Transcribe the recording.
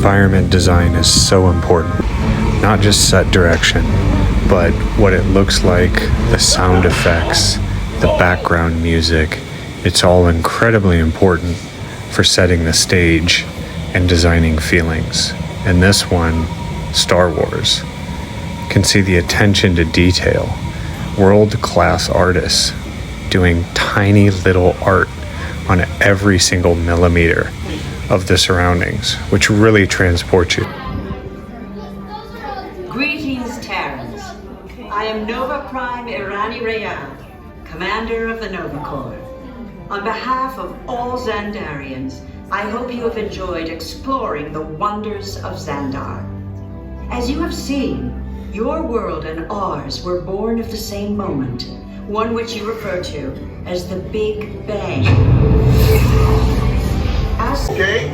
environment design is so important. Not just set direction, but what it looks like, the sound effects, the background music. It's all incredibly important for setting the stage and designing feelings. And this one, Star Wars, can see the attention to detail, world-class artists doing tiny little art on every single millimeter of the surroundings, which really transports you. Greetings, Terrans. I am Nova Prime Irani Rayal, commander of the Nova Corps. On behalf of all Xandarians, I hope you have enjoyed exploring the wonders of Xandar. As you have seen, your world and ours were born of the same moment, one which you refer to as the Big Bang. Okay,